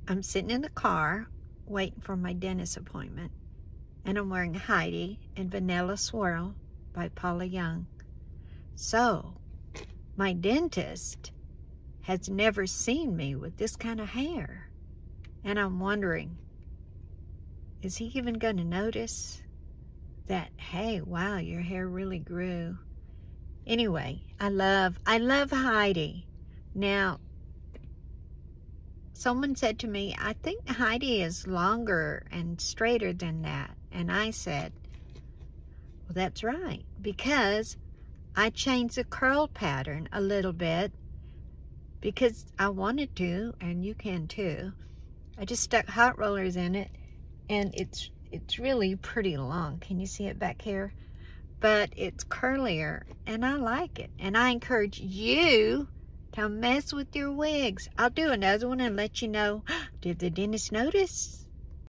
I'm sitting in the car waiting for my dentist appointment, and I'm wearing Heidi and Vanilla Swirl by Paula Young. So, my dentist has never seen me with this kind of hair. And I'm wondering, is he even going to notice that, hey, wow, your hair really grew? Anyway, I love Heidi. Now, someone said to me, I think Heidi is longer and straighter than that. And I said, well, that's right, because I changed the curl pattern a little bit because I wanted to, and you can too. I just stuck hot rollers in it, and it's really pretty long. Can you see it back here? But it's curlier, and I like it. And I encourage you to mess with your wigs. I'll do another one and let you know, did the dentist notice?